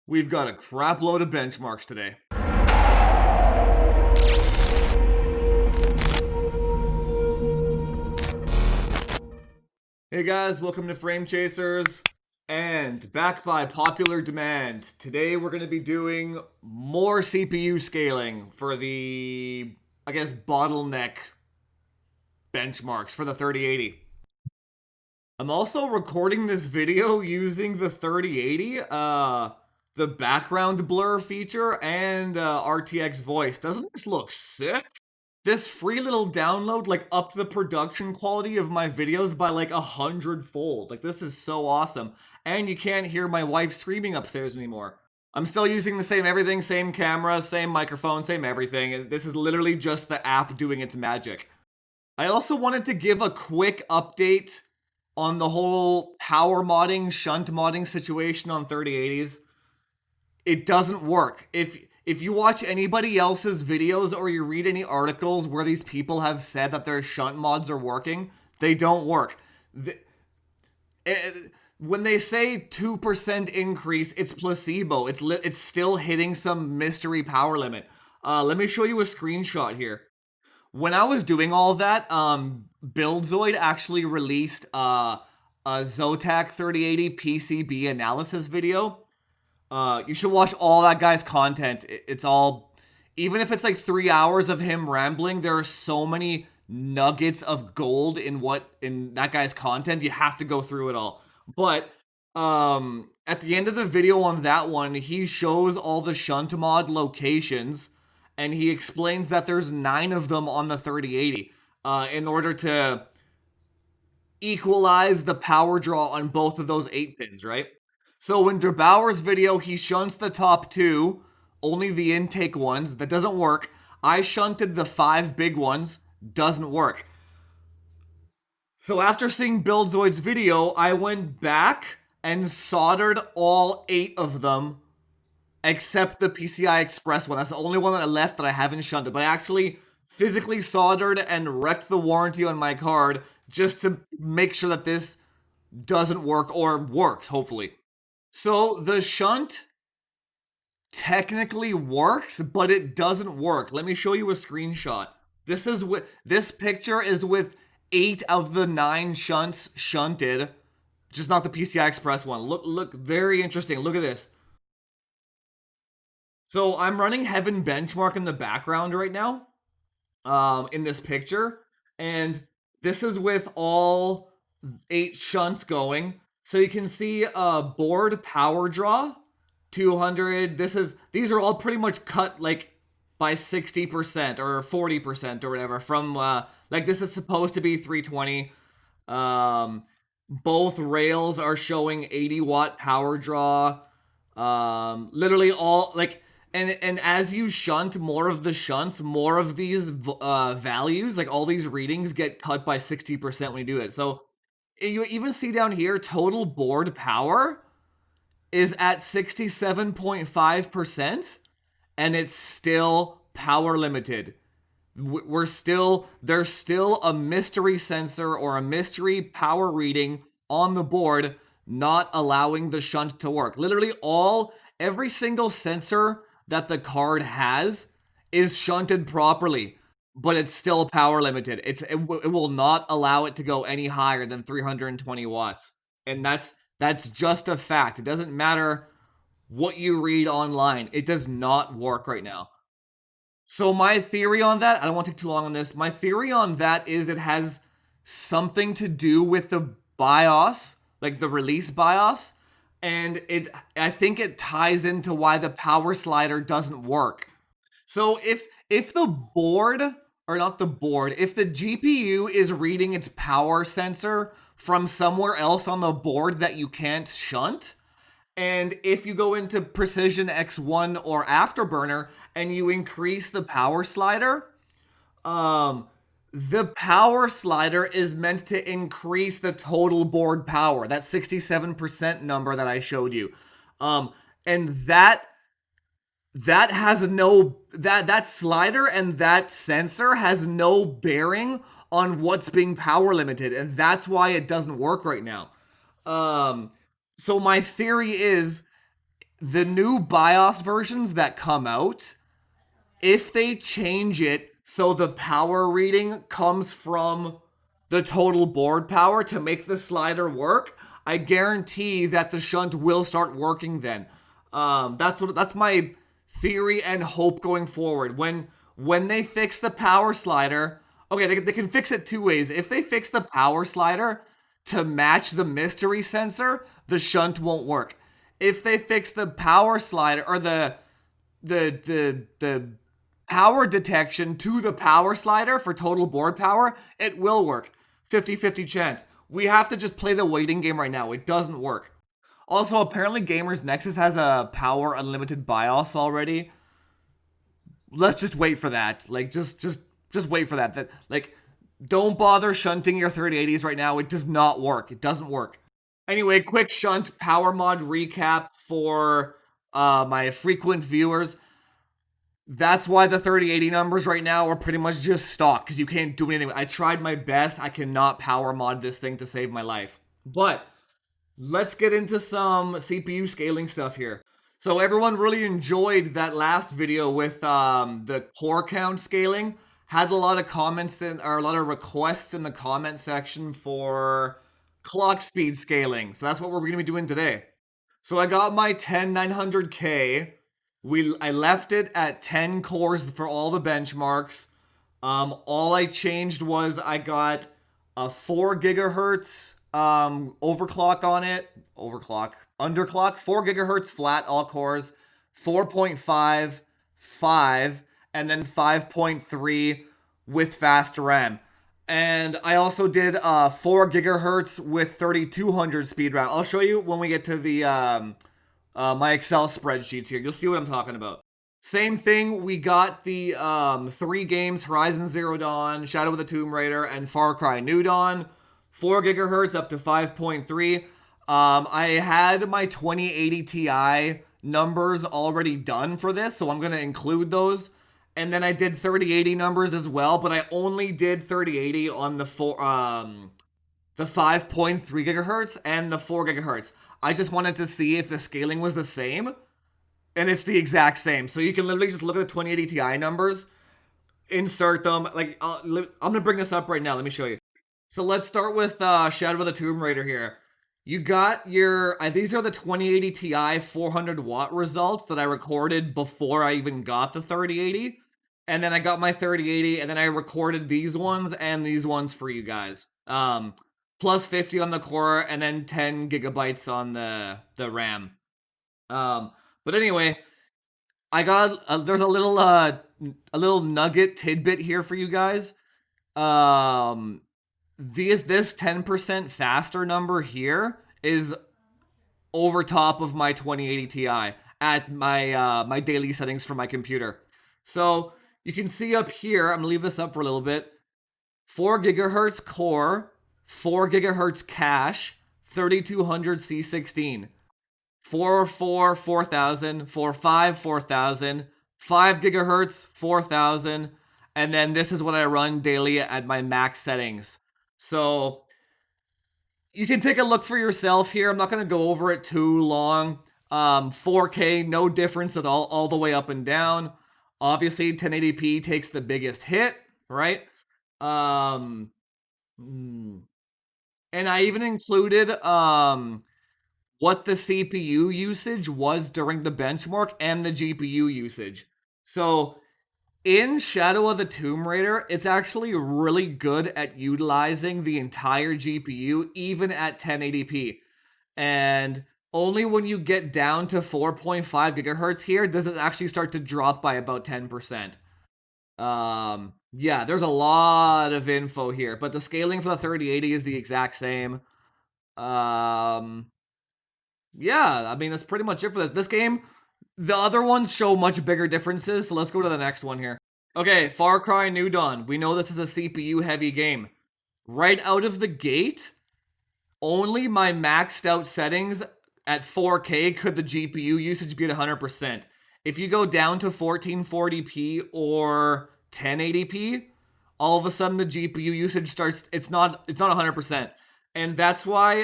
We've got a crap load of benchmarks today. Hey guys, welcome to Frame Chasers. And back by popular demand, today we're going to be doing more CPU scaling for the, bottleneck benchmarks for the 3080. I'm also recording this video using the 3080, the background blur feature, and RTX voice. Doesn't this look sick? This free little download upped the production quality of my videos by 100-fold. This is so awesome. And you can't hear my wife screaming upstairs anymore. I'm still using the same everything, same camera, same microphone, same everything. This is literally just the app doing its magic. I also wanted to give a quick update on the whole power modding, shunt modding situation on 3080s. It doesn't work. If you watch anybody else's videos or you read any articles where these people have said that their shunt mods are working, they don't work. When they say 2% increase, it's placebo. It's still hitting some mystery power limit. Let me show you a screenshot here. When I was doing all that, Buildzoid actually released a Zotac 3080 PCB analysis video. You should watch all that guy's content. It's all, even if it's 3 hours of him rambling, there are so many nuggets of gold in that guy's content. You have to go through it all. But at the end of the video on that one, he shows all the Shunt Mod locations, and he explains that there's 9 of them on the 3080 in order to equalize the power draw on both of those 8 pins, right? So in DeBauer's video, he shunts the top 2, only the intake ones. That doesn't work. I shunted the 5 big ones. Doesn't work. So after seeing Buildzoid's video, I went back and soldered all 8 of them except the PCI Express one. That's the only one that I left that I haven't shunted. But I actually physically soldered and wrecked the warranty on my card just to make sure that this doesn't work, or works, hopefully. So the shunt technically works, but it doesn't work. Let me show you a screenshot. This picture is with 8 of the 9 shunts shunted, just not the PCI Express one. Look, very interesting. Look at this. So I'm running Heaven Benchmark in the background right now, in this picture, and this is with all 8 shunts going. So you can see board power draw, 200. These are all pretty much cut by 60% or 40% or whatever from this is supposed to be 320. Both rails are showing 80-watt power draw. Literally all and as you shunt more of the shunts, more of these values, all these readings get cut by 60% when you do it. So you even see down here, total board power is at 67.5%, and it's still power limited. There's still a mystery sensor or a mystery power reading on the board, not allowing the shunt to work. Literally every single sensor that the card has is shunted properly, but it's still power limited. It will not allow it to go any higher than 320 watts. And that's just a fact. It doesn't matter what you read online. It does not work right now. So my theory on that, I don't want to take too long on this. My theory on that is it has something to do with the BIOS, the release BIOS, and I think it ties into why the power slider doesn't work. So if the board, or not the board, if the GPU is reading its power sensor from somewhere else on the board that you can't shunt, and if you go into Precision X1 or Afterburner and you increase the power slider, the power slider is meant to increase the total board power, that 67% number that I showed you. And that has that slider and that sensor has no bearing on what's being power limited, and that's why it doesn't work right now. So my theory is the new BIOS versions that come out, if they change it so the power reading comes from the total board power to make the slider work, I guarantee that the shunt will start working then. That's my theory and hope going forward. When they fix the power slider, okay, they can fix it two ways. If they fix the power slider to match the mystery sensor, the shunt won't work. If they fix the power slider or the power detection to the power slider for total board power, it will work. 50-50 chance. We have to just play the waiting game right now. It doesn't work. Also, apparently Gamers Nexus has a power unlimited BIOS already. Let's just wait for that. Like just wait for that. That like don't bother shunting your 3080s right now. It does not work. It doesn't work. Anyway, quick shunt power mod recap for my frequent viewers. That's why the 3080 numbers right now are pretty much just stock because you can't do anything. I tried my best. I cannot power mod this thing to save my life. But let's get into some CPU scaling stuff here. So everyone really enjoyed that last video with the core count scaling. Had a lot of comments or a lot of requests in the comment section for clock speed scaling. So that's what we're going to be doing today. So I got my 10900K. I left it at 10 cores for all the benchmarks. All I changed was I got a 4 gigahertz overclock on it. Underclock. 4 gigahertz flat all cores. 4.5, 5, and then 5.3 with fast RAM. And I also did 4 gigahertz with 3200 speed RAM. I'll show you when we get to the my Excel spreadsheets here. You'll see what I'm talking about. Same thing, we got the 3 games, Horizon Zero Dawn, Shadow of the Tomb Raider, and Far Cry New Dawn. 4 gigahertz up to 5.3. I had my 2080 Ti numbers already done for this, so I'm going to include those. And then I did 3080 numbers as well, but I only did 3080 on the 5.3 gigahertz and the 4 gigahertz. I just wanted to see if the scaling was the same, and it's the exact same. So you can literally just look at the 2080 Ti numbers, insert them. Like I'm gonna bring this up right now. Let me show you. So let's start with Shadow of the Tomb Raider here. You got your these are the 2080 Ti 400 watt results that I recorded before I even got the 3080, and then I got my 3080, and then I recorded these ones and these ones for you guys. Plus 50 on the core, and then 10 gigabytes on the RAM. But anyway, I got there's a little nugget tidbit here for you guys. This 10% faster number here is over top of my 2080 Ti at my my daily settings for my computer. So you can see up here, I'm gonna leave this up for a little bit. 4 gigahertz core, 4 gigahertz cache, 3200 C16. 4.4, 4000, 4.5, 4000, 5 gigahertz, 4000, and then this is what I run daily at my max settings. So you can take a look for yourself here. I'm not going to go over it too long. 4K, no difference at all the way up and down. Obviously, 1080p takes the biggest hit, right? And I even included what the CPU usage was during the benchmark and the GPU usage. So in Shadow of the Tomb Raider, it's actually really good at utilizing the entire GPU, even at 1080p. And only when you get down to 4.5 gigahertz here does it actually start to drop by about 10%. Yeah, there's a lot of info here, but the scaling for the 3080 is the exact same. Yeah, I mean, that's pretty much it for this. This game, the other ones show much bigger differences, so let's go to the next one here. Okay, Far Cry New Dawn. We know this is a CPU-heavy game. Right out of the gate, only my maxed out settings at 4K could the GPU usage be at 100%. If you go down to 1440p or 1080p, all of a sudden the GPU usage starts, it's not 100%. And that's why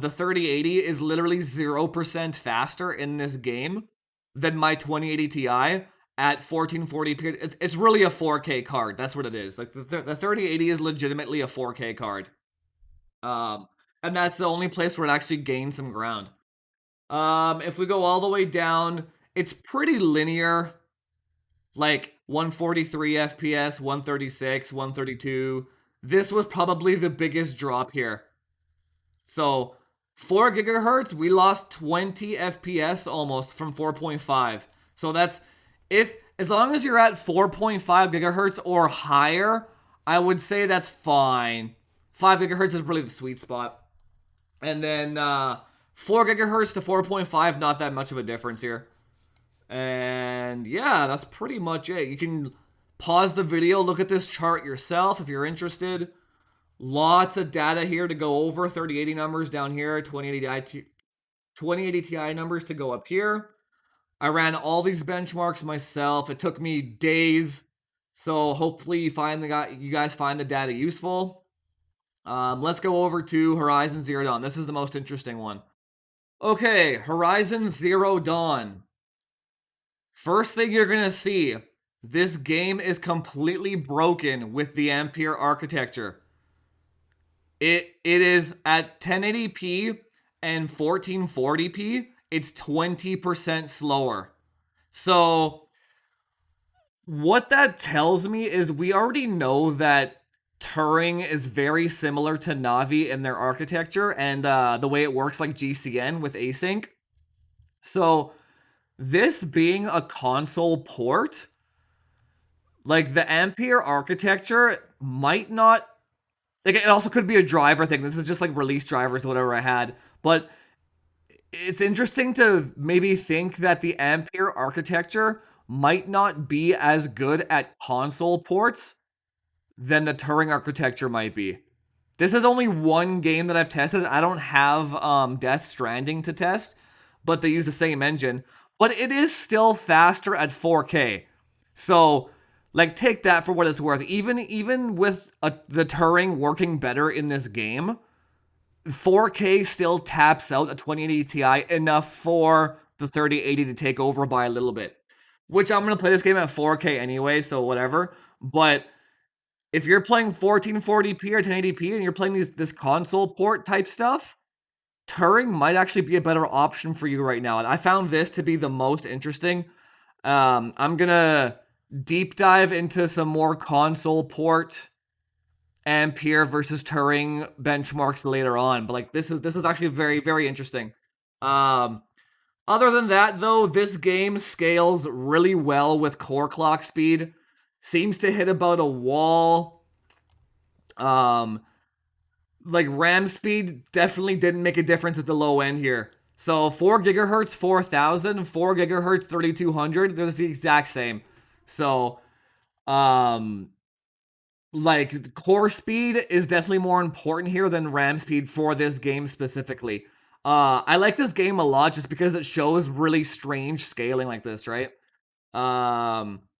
the 3080 is literally 0% faster in this game than my 2080 Ti at 1440p. It's really a 4K card. That's what it is. Like the 3080 is legitimately a 4K card. Um, and that's the only place where it actually gains some ground. If we go all the way down, it's pretty linear. Like 143 FPS, 136, 132. This was probably the biggest drop here. So 4 gigahertz, we lost 20 FPS almost from 4.5. So that's if as long as you're at 4.5 gigahertz or higher, I would say that's fine. 5 gigahertz is really the sweet spot. And then 4 gigahertz to 4.5, not that much of a difference here. And yeah, that's pretty much it. You can pause the video, look at this chart yourself if you're interested. Lots of data here to go over. 3080 numbers down here, 2080 Ti numbers to go up here. I ran all these benchmarks myself. It took me days. So hopefully you guys find the data useful. Let's go over to Horizon Zero Dawn. This is the most interesting one. Okay, Horizon Zero Dawn. First thing you're gonna see, this game is completely broken with the Ampere architecture. It is at 1080p and 1440p, it's 20% slower. So what that tells me is we already know that Turing is very similar to Navi in their architecture and the way it works like GCN with async. So this being a console port, like the Ampere architecture might not, like it also could be a driver thing. This is just like release drivers, whatever I had. But it's interesting to maybe think that the Ampere architecture might not be as good at console ports than the Turing architecture might be. This is only one game that I've tested. I don't have Death Stranding to test, but they use the same engine. But it is still faster at 4K. So, like, take that for what it's worth. Even with the Turing working better in this game, 4K still taps out a 2080 Ti enough for the 3080 to take over by a little bit. Which I'm going to play this game at 4K anyway, so whatever. But if you're playing 1440p or 1080p and you're playing this console port type stuff, Turing might actually be a better option for you right now. And I found this to be the most interesting. I'm gonna deep dive into some more console port Ampere versus Turing benchmarks later on. But like this is actually very, very interesting. Um, Other than that, though, this game scales really well with core clock speed. Seems to hit about a wall. Um, like RAM speed definitely didn't make a difference at the low end here. So 4 gigahertz 4000, 4 gigahertz 3200, they're the exact same. So like core speed is definitely more important here than RAM speed for this game specifically. I like this game a lot just because it shows really strange scaling like this, right?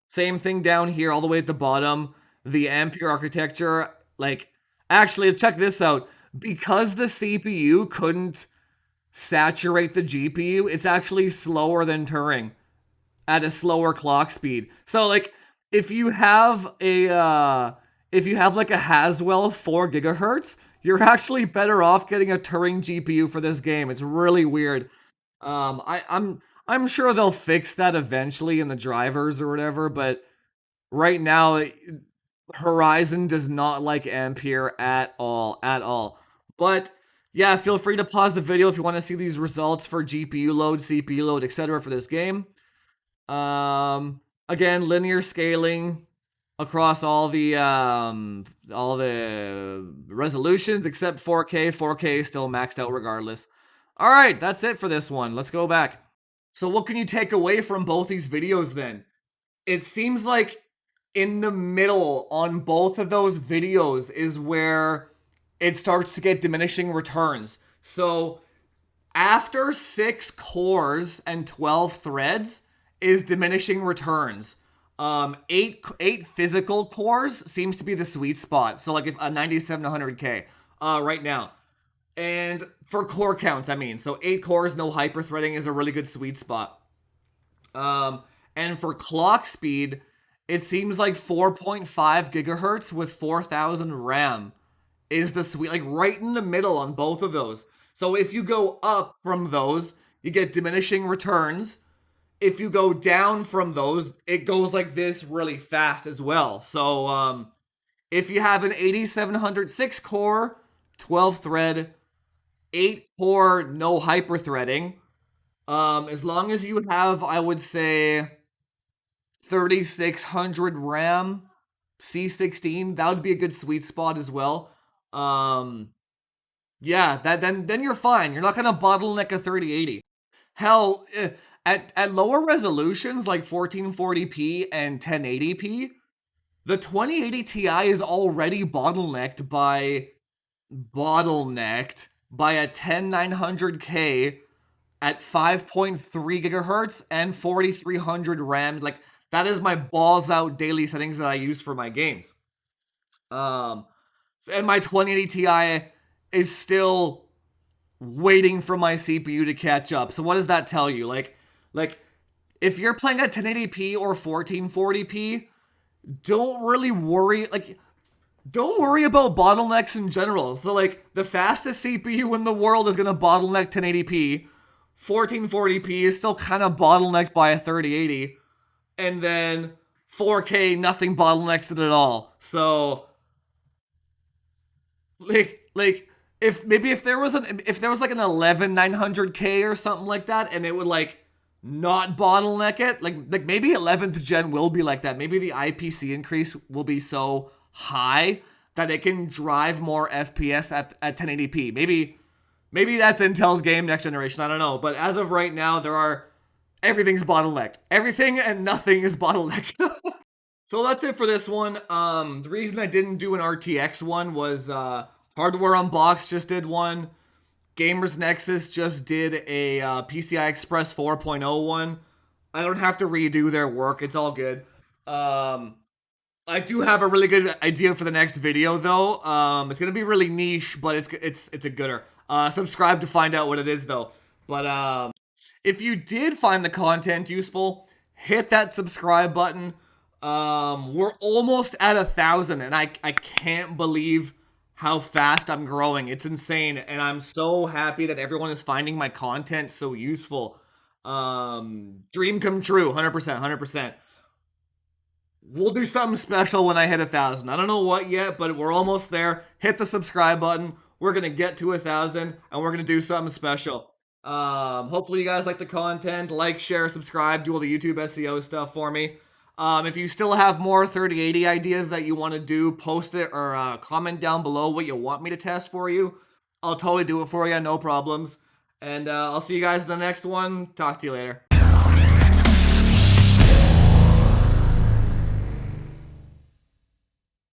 Same thing down here, all the way at the bottom. The Ampere architecture, like, actually, check this out. Because the CPU couldn't saturate the GPU, it's actually slower than Turing at a slower clock speed. So, like, if you have like a Haswell 4 gigahertz, you're actually better off getting a Turing GPU for this game. It's really weird. I'm sure they'll fix that eventually in the drivers or whatever, but right now Horizon does not like Ampere at all. But yeah, feel free to pause the video if you want to see these results for GPU load, CPU load, etc. for this game. Again, linear scaling across all the resolutions except 4K. 4K is still maxed out regardless. All right, that's it for this one. Let's go back. So what can you take away from both these videos then? It seems like in the middle on both of those videos is where it starts to get diminishing returns. So after 6 cores and 12 threads is diminishing returns. Eight physical cores seems to be the sweet spot. So like if a 97 to 100K right now. And for core counts, I mean, so 8 cores, no hyperthreading is a really good sweet spot. Um, and for clock speed, it seems like 4.5 gigahertz with 4000 RAM is the sweet, like right in the middle on both of those. So if you go up from those, you get diminishing returns. If you go down from those, it goes like this really fast as well. So if you have an 8706 core, 12 thread, 8 core, no hyperthreading, as long as you have, I would say, 3600 RAM, C16, that would be a good sweet spot as well. Um, yeah, that then you're fine. You're not gonna bottleneck a 3080. Hell, at lower resolutions like 1440p and 1080p, the 2080 Ti is already bottlenecked by a 10900K at 5.3 gigahertz and 4300 RAM. Like that is my balls out daily settings that I use for my games. Um, and my 2080 Ti is still waiting for my CPU to catch up. So what does that tell you? Like if you're playing at 1080p or 1440p, don't really worry. Like don't worry about bottlenecks in general. So like the fastest CPU in the world is gonna bottleneck 1080p. 1440p is still kind of bottlenecked by a 3080, and then 4K nothing bottlenecks it at all. So like if there was like an 11900K or something like that, and it would like not bottleneck it, like maybe 11th gen will be like that. Maybe the IPC increase will be so high that it can drive more FPS at 1080p. Maybe that's Intel's game next generation. I don't know. But as of right now, everything's bottlenecked. Everything and nothing is bottlenecked. So that's it for this one. The reason I didn't do an RTX one was Hardware Unboxed just did one. Gamers Nexus just did a PCI Express 4.0 one. I don't have to redo their work. It's all good. I do have a really good idea for the next video though. It's gonna be really niche, but it's a gooder. Subscribe to find out what it is though. But if you did find the content useful, hit that subscribe button. We're almost at 1,000, and I can't believe how fast I'm growing. It's insane, and I'm so happy that everyone is finding my content so useful. Dream come true, 100%, 100%. We'll do something special when I hit 1,000. I don't know what yet, but we're almost there. Hit the subscribe button. We're gonna get to 1,000, and we're gonna do something special. Hopefully you guys like the content. Like, share, subscribe, do all the YouTube SEO stuff for me. If you still have more 3080 ideas that you want to do, post it or comment down below what you want me to test for you. I'll totally do it for you, no problems. And I'll see you guys in the next one. Talk to you later.